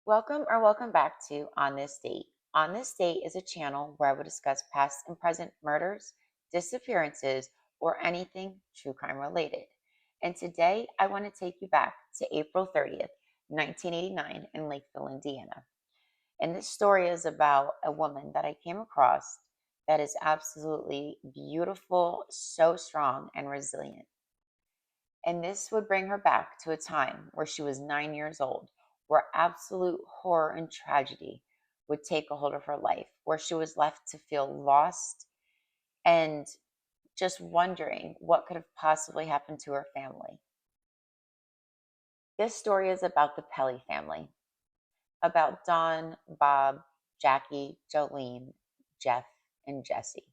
Welcome back to On This Date. On This Date is a channel where I will discuss past and present murders, disappearances, or anything true crime related. And today I want to take you back to April 30th, 1989 in Lakeville, Indiana. And this story is about a woman that I came across that is absolutely beautiful, so strong and resilient. And this would bring her back to a time where she was 9 years old, where absolute horror and tragedy would take a hold of her life, where she was left to feel lost and just wondering what could have possibly happened to her family. This story is about the Pelley family, about Don, Bob, Jackie, Jolene, Jeff, and Jesse.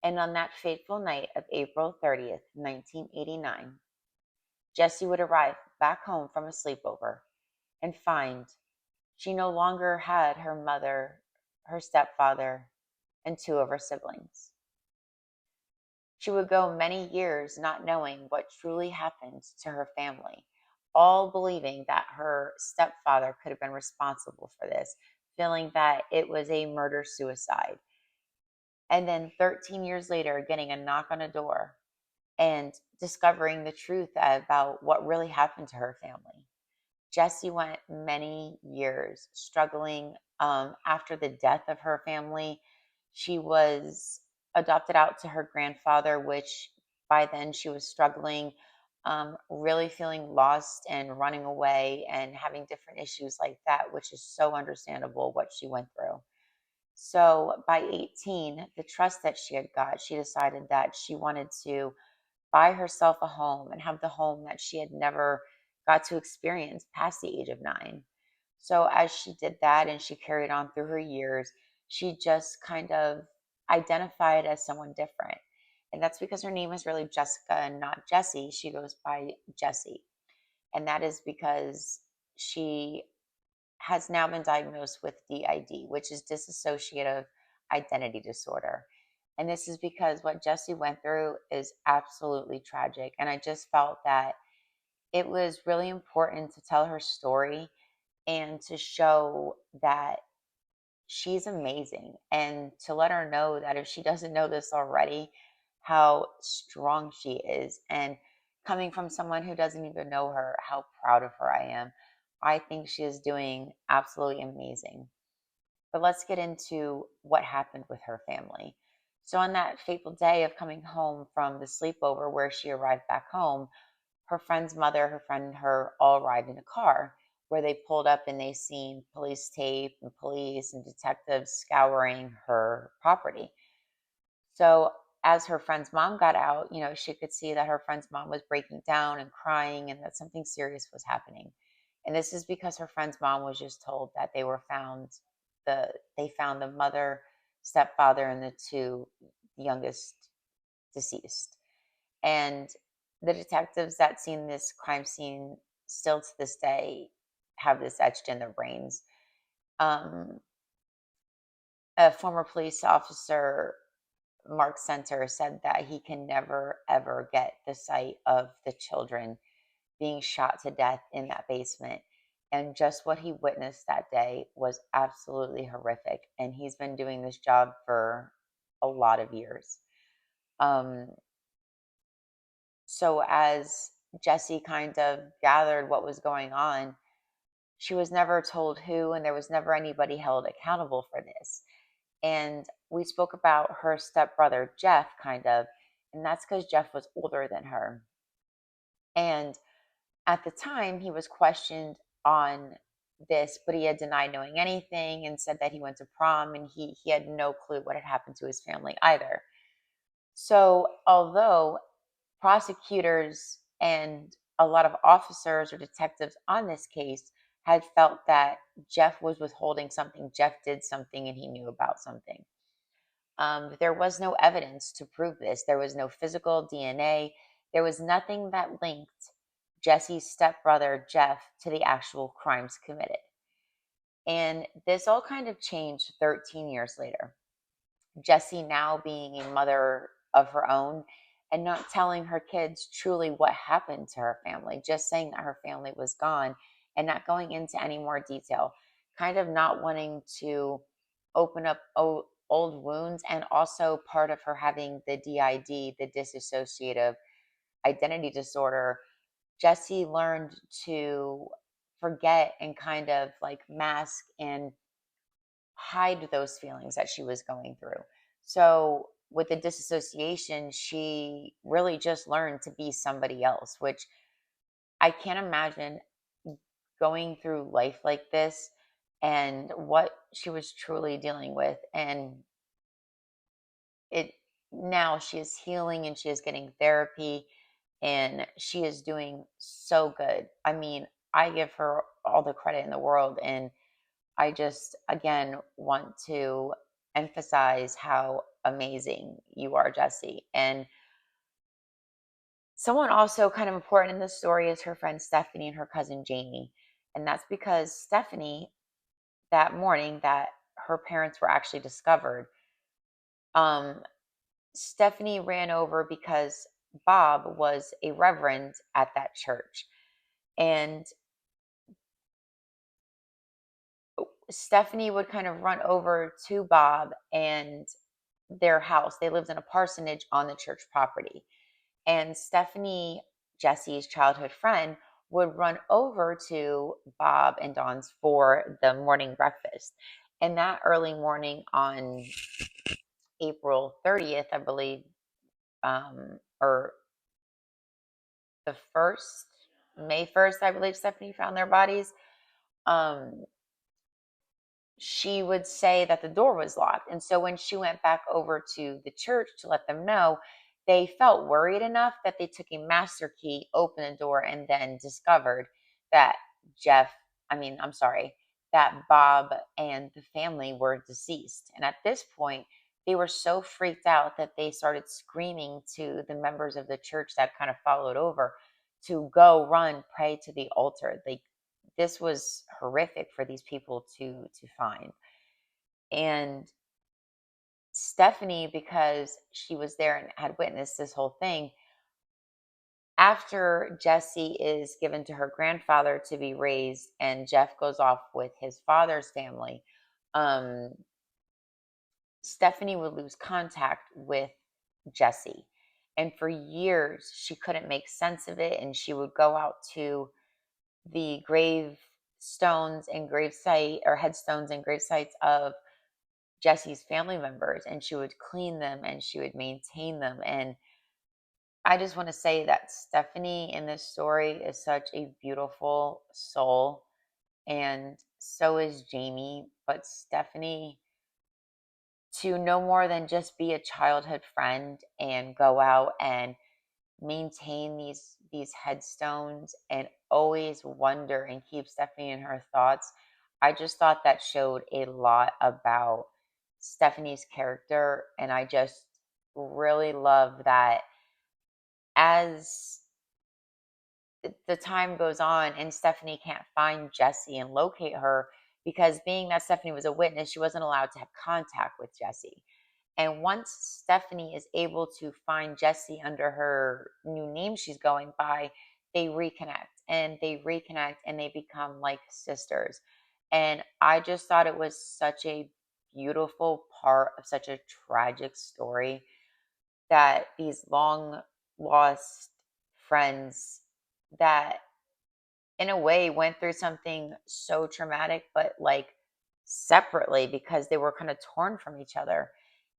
And on that fateful night of April 30th, 1989, Jessie would arrive back home from a sleepover and find she no longer had her mother, her stepfather, and two of her siblings. She would go many years not knowing what truly happened to her family, all believing that her stepfather could have been responsible for this, feeling that it was a murder suicide. And then 13 years later, getting a knock on a door and discovering the truth about what really happened to her family. Jessie went many years struggling. After the death of her family, she was adopted out to her grandfather, which by then she was struggling, really feeling lost and running away and having different issues like that, which is so understandable what she went through. So by 18, the trust that she had got, she decided that she wanted to buy herself a home and have the home that she had never got to experience past the age of 9. So as she did that and she carried on through her years, she just kind of identified as someone different. And that's because her name is really Jessica and not Jessie. She goes by Jessie. And that is because she has now been diagnosed with DID, which is dissociative identity disorder. And this is because what Jessie went through is absolutely tragic. And I just felt that it was really important to tell her story and to show that she's amazing and to let her know that if she doesn't know this already, how strong she is. And coming from someone who doesn't even know her, how proud of her I am. I think she is doing absolutely amazing. But let's get into what happened with her family. So, on that fateful day of coming home from the sleepover where she arrived back home, her friend's mother, her friend, and her all arrived in a car where they pulled up and they seen police tape and police and detectives scouring her property. So as her friend's mom got out, she could see that her friend's mom was breaking down and crying and that something serious was happening. And this is because her friend's mom was just told that they found the mother, stepfather, and the two youngest deceased. And the detectives that seen this crime scene still to this day have this etched in their brains. Um, a former police officer, Mark Center, said that he can never ever get the sight of the children being shot to death in that basement. And just what he witnessed that day was absolutely horrific. And he's been doing this job for a lot of years. Um, so as Jessie kind of gathered what was going on, she was never told who, and there was never anybody held accountable for this. And we spoke about her stepbrother, Jeff, kind of, and that's because Jeff was older than her. And at the time, he was questioned on this, but he had denied knowing anything and said that he went to prom and he had no clue what had happened to his family either. So, although prosecutors and a lot of officers or detectives on this case had felt that Jeff was withholding something, Jeff did something, and he knew about something. There was no evidence to prove this. There was no physical DNA. There was nothing that linked Jesse's stepbrother, Jeff, to the actual crimes committed. And this all kind of changed 13 years later. Jessie now being a mother of her own and not telling her kids truly what happened to her family, just saying that her family was gone and not going into any more detail, kind of not wanting to open up old wounds, and also part of her having the DID, the dissociative identity disorder. Jessie learned to forget and kind of like mask and hide those feelings that she was going through. So with the disassociation, she really just learned to be somebody else, which I can't imagine going through life like this and what she was truly dealing with. And it now she is healing and she is getting therapy and she is doing so good. I mean, I give her all the credit in the world, and I just again want to emphasize how amazing you are, Jessie. And someone also kind of important in this story is her friend Stephanie and her cousin Jamie. And that's because Stephanie, that morning that her parents were actually discovered, um, Stephanie ran over because Bob was a reverend at that church. And Stephanie would kind of run over to Bob and their house. They lived in a parsonage on the church property. And Stephanie, Jessie's childhood friend, would run over to Bob and Dawn's for the morning breakfast. And that early morning on April 30th, I believe, or the 1st, May 1st, I believe Stephanie found their bodies. Um, she would say that the door was locked. And so when she went back over to the church to let them know, they felt worried enough that they took a master key, opened the door, and then discovered that that Bob and the family were deceased. And at this point, they were so freaked out that they started screaming to the members of the church that kind of followed over to go run, pray to the altar. This was horrific for these people to find. And Stephanie, because she was there and had witnessed this whole thing, after Jessie is given to her grandfather to be raised and Jeff goes off with his father's family, um, Stephanie would lose contact with Jessie. And for years, she couldn't make sense of it. And she would go out to the gravestones and gravesite or headstones and gravesites of Jessie's family members, and she would clean them and she would maintain them. And I just want to say that Stephanie in this story is such a beautiful soul, and so is Jamie. But Stephanie, to no more than just be a childhood friend and go out and maintain these headstones and always wonder and keep Stephanie in her thoughts. I just thought that showed a lot about Stephanie's character, and I just really love that as the time goes on and Stephanie can't find Jessie and locate her, because being that Stephanie was a witness, she wasn't allowed to have contact with Jessie. And once Stephanie is able to find Jessie under her new name she's going by, they reconnect and they become like sisters. And I just thought it was such a beautiful part of such a tragic story, that these long lost friends that in a way went through something so traumatic, but like separately because they were kind of torn from each other.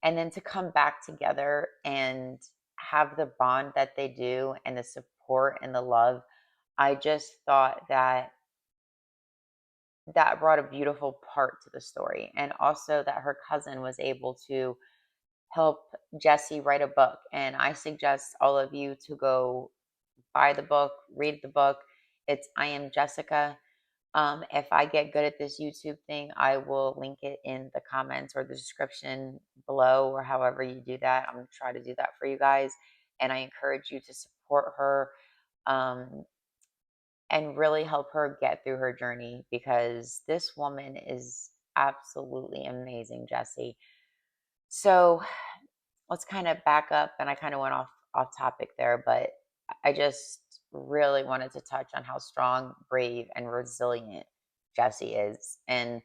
And then to come back together and have the bond that they do and the support and the love, I just thought that that brought a beautiful part to the story. And also that her cousin was able to help Jessie write a book. And I suggest all of you to go buy the book, read the book. It's I Am Jessica. If I get good at this YouTube thing, I will link it in the comments or the description below, or however you do that. I'm going to try to do that for you guys. And I encourage you to support her, um, and really help her get through her journey, because this woman is absolutely amazing, Jessie. So let's kind of back up, and I kind of went off topic there, but I just really wanted to touch on how strong, brave, and resilient Jessie is. And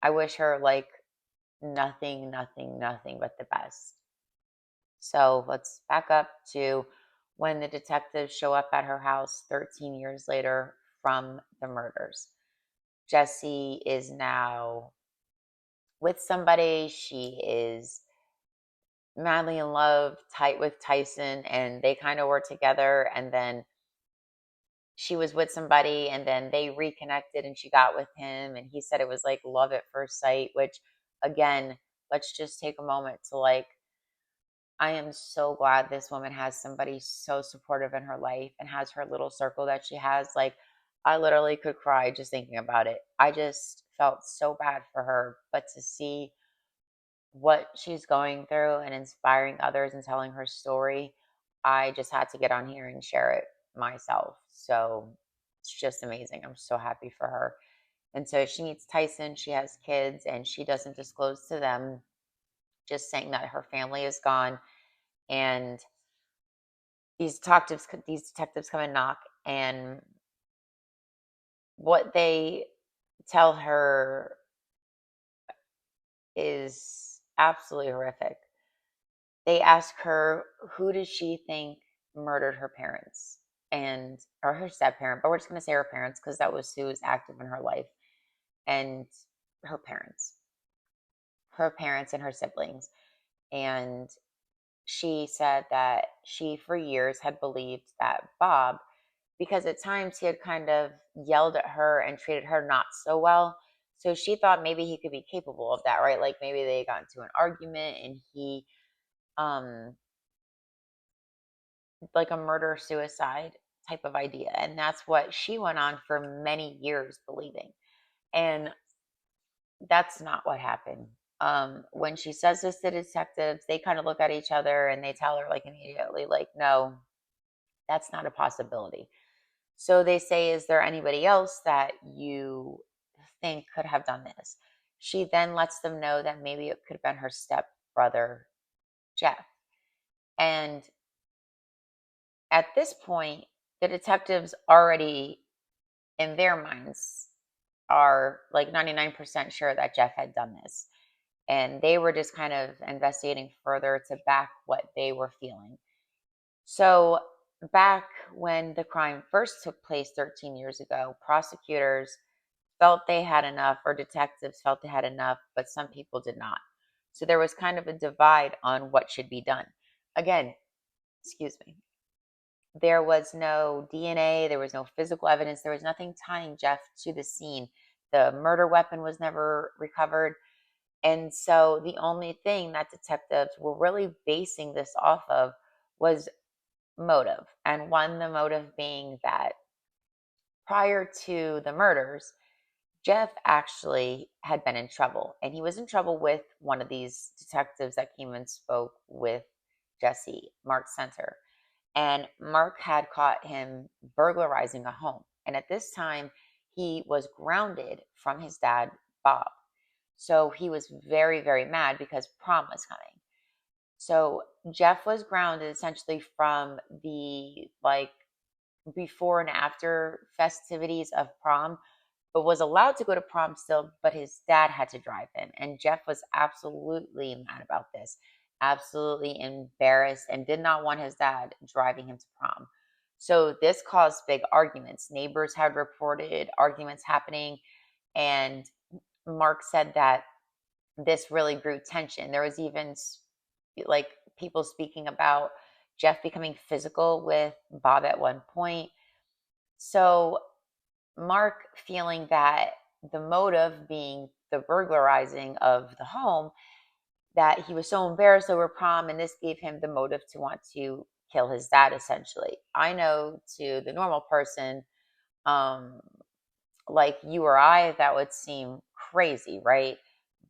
I wish her like nothing, nothing, nothing but the best. So let's back up to when the detectives show up at her house 13 years later from the murders. Jessie is now with somebody. She is madly in love, tight with Tyson, and they kind of were together. And then she was with somebody, and then they reconnected and she got with him. And he said it was like love at first sight, which, again, let's just take a moment to like, I am so glad this woman has somebody so supportive in her life and has her little circle that she has. Like, I literally could cry just thinking about it. I just felt so bad for her, but to see what she's going through and inspiring others and telling her story, I just had to get on here and share it myself. So it's just amazing. I'm so happy for her. And so she meets Tyson, she has kids, and she doesn't disclose to them, just saying that her family is gone. And these detectives come and knock, and what they tell her is absolutely horrific. They ask her, who does she think murdered her parents and or her step parent, but we're just going to say her parents because that was who was active in her life, and her parents, and her siblings. And she said that she for years had believed that Bob, because at times he had kind of yelled at her and treated her not so well, so she thought maybe he could be capable of that, right? Like maybe they got into an argument and he um like a murder suicide type of idea. And that's what she went on for many years believing. And that's not what happened. When she says this to detectives, they kind of look at each other and they tell her like immediately, like, no, that's not a possibility. So they say, is there anybody else that you think could have done this? She then lets them know that maybe it could have been her step brother, Jeff. And at this point, the detectives already in their minds are like 99% sure that Jeff had done this. And they were just kind of investigating further to back what they were feeling. So, back when the crime first took place 13 years ago, prosecutors felt they had enough, or detectives felt they had enough, but some people did not. So, there was kind of a divide on what should be done. Again, excuse me, there was no DNA, there was no physical evidence, there was nothing tying Jeff to the scene. The murder weapon was never recovered. And so the only thing that detectives were really basing this off of was motive. And one, the motive being that prior to the murders, Jeff actually had been in trouble. And he was in trouble with one of these detectives that came and spoke with Jesse, Mark Center. And Mark had caught him burglarizing a home. And at this time, he was grounded from his dad, Bob. So he was very, very mad because prom was coming. So Jeff was grounded essentially from the like before and after festivities of prom, but was allowed to go to prom still, but his dad had to drive him. And Jeff was absolutely mad about this, absolutely embarrassed, and did not want his dad driving him to prom. So this caused big arguments. Neighbors had reported arguments happening, and Mark said that this really grew tension. There was even like people speaking about Jeff becoming physical with Bob at one point. So Mark, feeling that the motive being the burglarizing of the home, that he was so embarrassed over prom, and this gave him the motive to want to kill his dad, essentially. I know to the normal person, um, like you or I, that would seem crazy, right?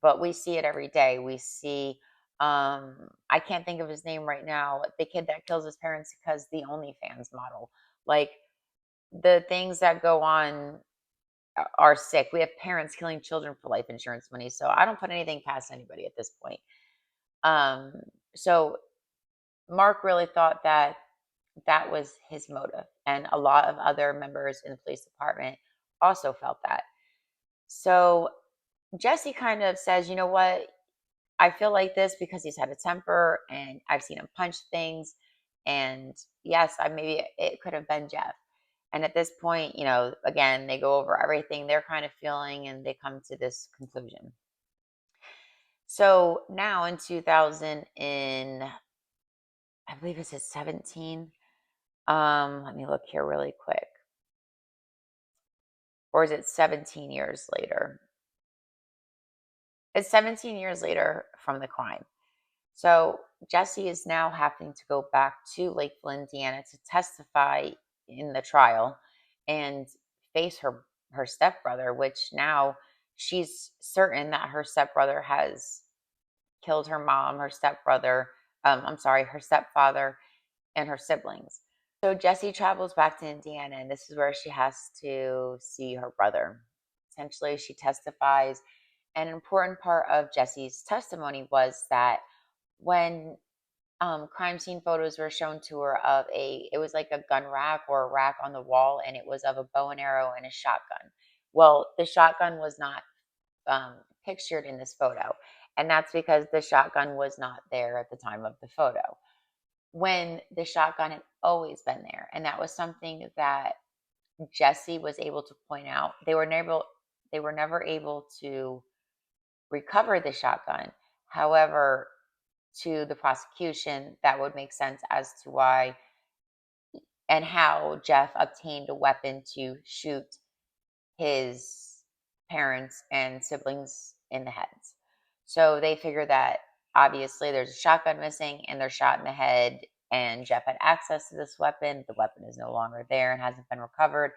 But we see it every day. We see, I can't think of his name right now, the kid that kills his parents because the OnlyFans model. Like the things that go on are sick. We have parents killing children for life insurance money. So I don't put anything past anybody at this point. Um, so Mark really thought that that was his motive. And a lot of other members in the police department also felt that. So Jesse kind of says, you know what? I feel like this because he's had a temper and I've seen him punch things. And yes, maybe it could have been Jeff. And at this point, again, they go over everything they're kind of feeling and they come to this conclusion. So now in 2000, I believe it's 17. Let me look here really quick. Or is it 17 years later? It's 17 years later from the crime. So Jesse is now having to go back to Lakeville, Indiana to testify in the trial and face her stepbrother, which now she's certain that her stepbrother has killed her mom, her stepbrother, her stepfather, and her siblings. So Jessie travels back to Indiana, and this is where she has to see her brother. Essentially, she testifies. An important part of Jessie's testimony was that when crime scene photos were shown to her of it was like a gun rack or a rack on the wall, and it was of a bow and arrow and a shotgun. Well, the shotgun was not pictured in this photo, and that's because the shotgun was not there at the time of the photo. When the shotgun had always been there, and that was something that Jessie was able to point out. They were never able to recover the shotgun. However, to the prosecution, that would make sense as to why and how Jeff obtained a weapon to shoot his parents and siblings in the heads. So they figured that obviously there's a shotgun missing and they're shot in the head, and Jeff had access to this weapon. The weapon is no longer there and hasn't been recovered.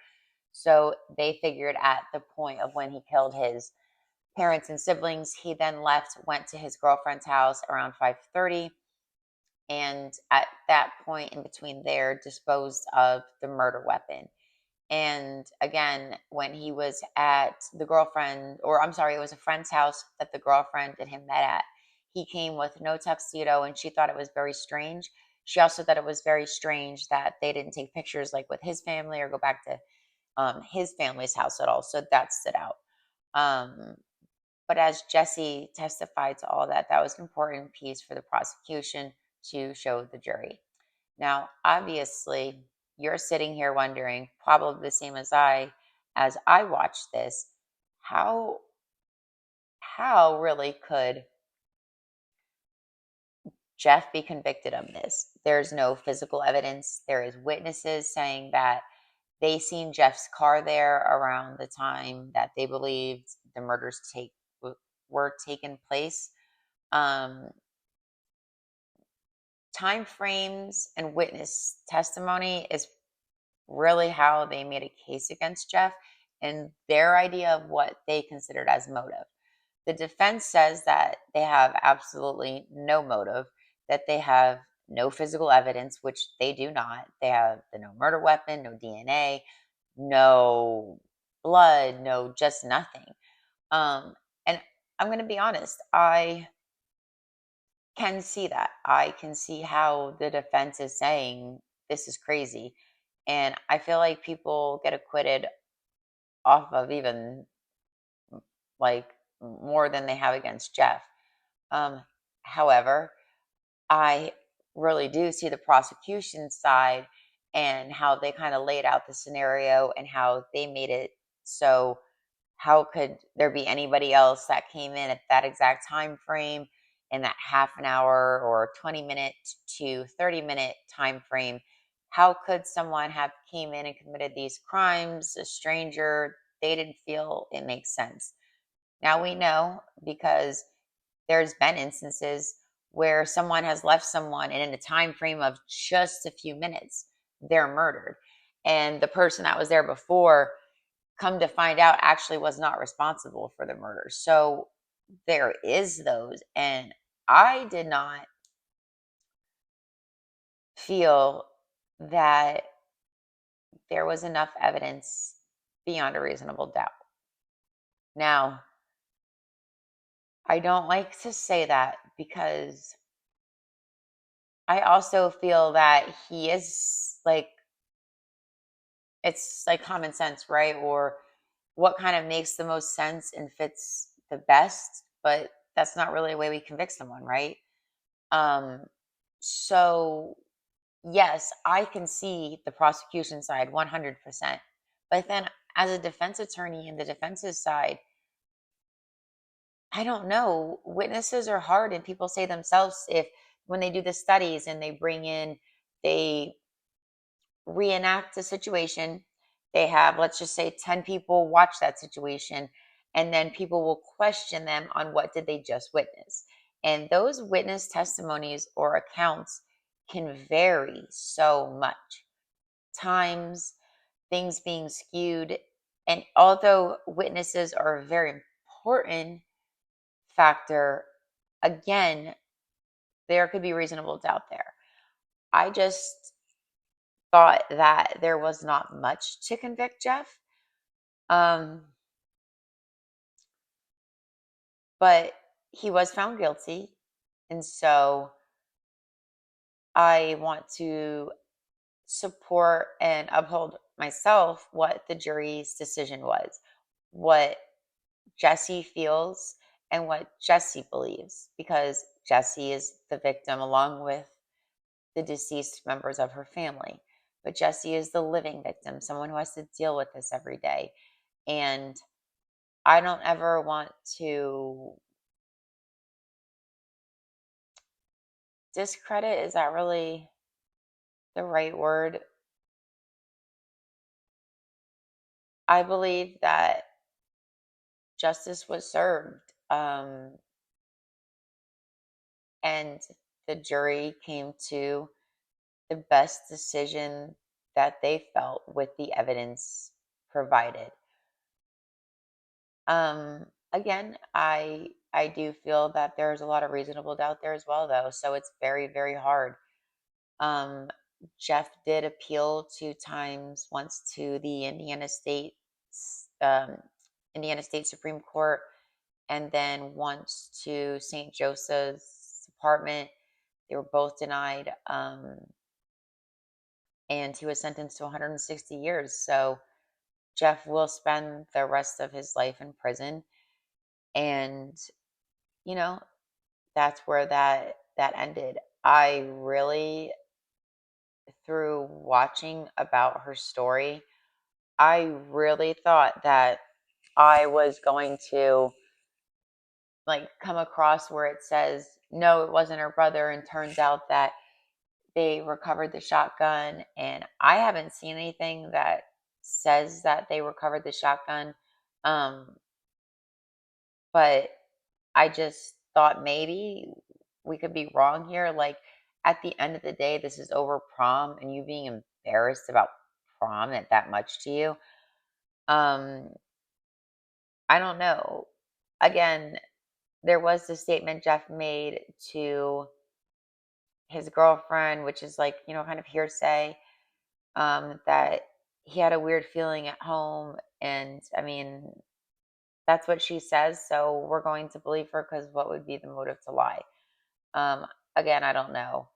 So they figured at the point of when he killed his parents and siblings, he then left, went to his girlfriend's house around 5:30, and at that point in between there disposed of the murder weapon. And again, when he was at the girlfriend, or I'm sorry, it was a friend's house that the girlfriend and him met at, he came with no tuxedo, and she thought it was very strange. She also thought it was very strange that they didn't take pictures like with his family or go back to his family's house at all. So that stood out. Um, but as Jesse testified to all that, that was an important piece for the prosecution to show the jury. Now, obviously, you're sitting here wondering, probably the same as I watched this, how really could Jeff be convicted of this? There's no physical evidence. There is witnesses saying that they seen Jeff's car there around the time that they believed the murders were taking place. Um, Time frames and witness testimony is really how they made a case against Jeff and their idea of what they considered as motive. The defense says that they have absolutely no motive, that they have no physical evidence, which they do not. They have no murder weapon, no DNA, no blood, no just nothing. And I'm going to be honest, I can see that. I can see how the defense is saying this is crazy. And I feel like people get acquitted off of even like more than they have against Jeff. Um, However, I really do see the prosecution side and how they kind of laid out the scenario and how they made it so how could there be anybody else that came in at that exact time frame in that half an hour or 20-minute to 30-minute time frame? How could someone have came in and committed these crimes, a stranger? They didn't feel it makes sense. Now we know because there's been instances where someone has left someone and in a time frame of just a few minutes they're murdered, and the person that was there before, come to find out, actually was not responsible for the murder. So there is those, and I did not feel that there was enough evidence beyond a reasonable doubt. Now, I don't like to say that because I also feel that he is like, it's like common sense, right? Or what kind of makes the most sense and fits the best, but that's not really a way we convict someone, right? Um, so yes, I can see the prosecution side 100%. But then as a defense attorney in the defense's side, I don't know. Witnesses are hard, and people say themselves, if when they do the studies and they bring in, they reenact a situation, they have, let's just say, 10 people watch that situation, and then people will question them on what did they just witness. And those witness testimonies or accounts can vary so much. Times, things being skewed. And although witnesses are a very important factor, again, there could be reasonable doubt there. I just thought that there was not much to convict Jeff. Um, but he was found guilty. And so I want to support and uphold myself what the jury's decision was, what Jesse feels, and what Jesse believes, because Jesse is the victim along with the deceased members of her family. But Jesse is the living victim, someone who has to deal with this every day. And I don't ever want to discredit, is that really the right word? I believe that justice was served, and the jury came to the best decision that they felt with the evidence provided. Again, I do feel that there's a lot of reasonable doubt there as well, though. So it's very, very hard. Um, Jeff did appeal two times, once to the um, Indiana State Supreme Court, and then once to St. Joseph's Department. They were both denied, and he was sentenced to 160 years. So Jeff will spend the rest of his life in prison, and you know that's where that ended. I really, through watching about her story, I really thought that I was going to like come across where it says no, it wasn't her brother, and turns out that they recovered the shotgun. And I haven't seen anything that says that they recovered the shotgun. Um, but I just thought maybe we could be wrong here. Like, at the end of the day, this is over prom, and you being embarrassed about prom meant that much to you. Um, I don't know. Again, there was the statement Jeff made to his girlfriend, which is like, kind of hearsay, that he had a weird feeling at home. And I mean, that's what she says. So we're going to believe her, because what would be the motive to lie? Um, Again, I don't know.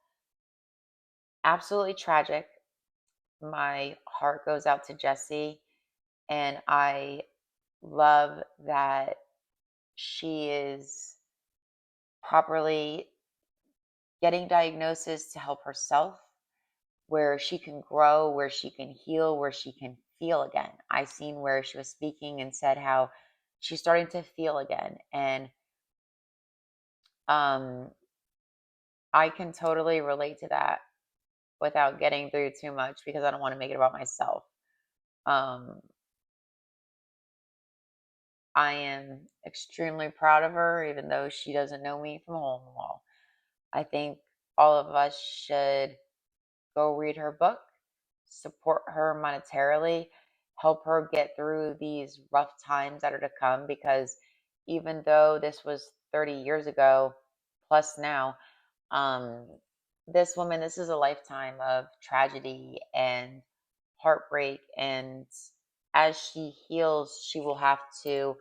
Absolutely tragic. My heart goes out to Jessie, and I love that she is properly getting diagnosis to help herself, where she can grow, where she can heal, where she can feel again. I seen where she was speaking and said how she's starting to feel again. And um, I can totally relate to that without getting through too much, because I don't want to make it about myself. Um, I am extremely proud of her, even though she doesn't know me from a hole in the wall. I think all of us should go read her book, support her monetarily, help her get through these rough times that are to come, because even though this was 30 years ago plus now, um, this woman, this is a lifetime of tragedy and heartbreak. And as she heals, she will have to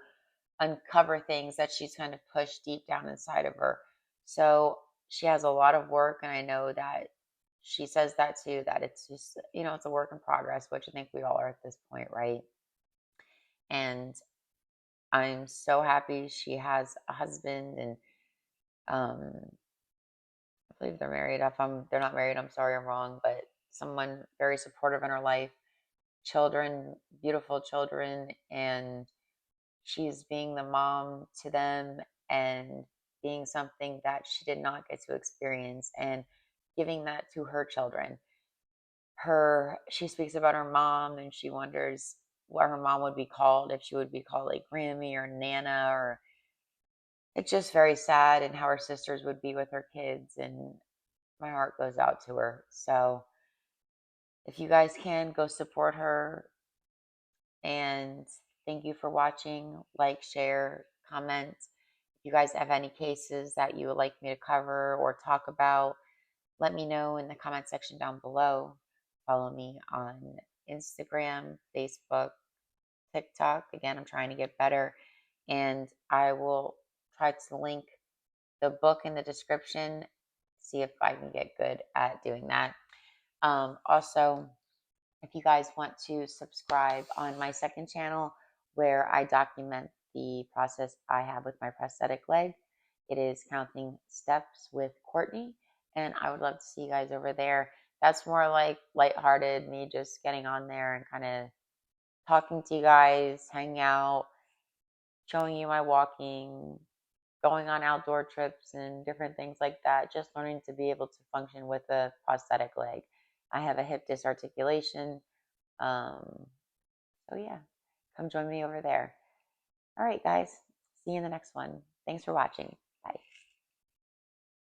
uncover things that she's kind of pushed deep down inside of her. So she has a lot of work, and I know that she says that too, that it's just, it's a work in progress, which I think we all are at this point, right? And I'm so happy she has a husband, and um, I believe they're married. If they're not married, I'm sorry, I'm wrong, but someone very supportive in her life, children, beautiful children, and she's being the mom to them and being something that she did not get to experience and giving that to her children. She speaks about her mom, and she wonders what her mom would be called, if she would be called like Grammy or Nana, or it's just very sad, and how her sisters would be with her kids, and my heart goes out to her. So if you guys can, go support her, and thank you for watching. Like, share, comment. If you guys have any cases that you would like me to cover or talk about, let me know in the comment section down below. Follow me on Instagram, Facebook, TikTok. Again, I'm trying to get better, and I will try to link the book in the description, see if I can get good at doing that. Also, if you guys want to subscribe on my second channel, where I document the process I have with my prosthetic leg, it is Counting Steps with Courtney, and I would love to see you guys over there. That's more like lighthearted, me just getting on there and kind of talking to you guys, hanging out, showing you my walking, going on outdoor trips and different things like that, just learning to be able to function with a prosthetic leg. I have a hip disarticulation. So yeah, come join me over there. All right, guys. See you in the next one. Thanks for watching.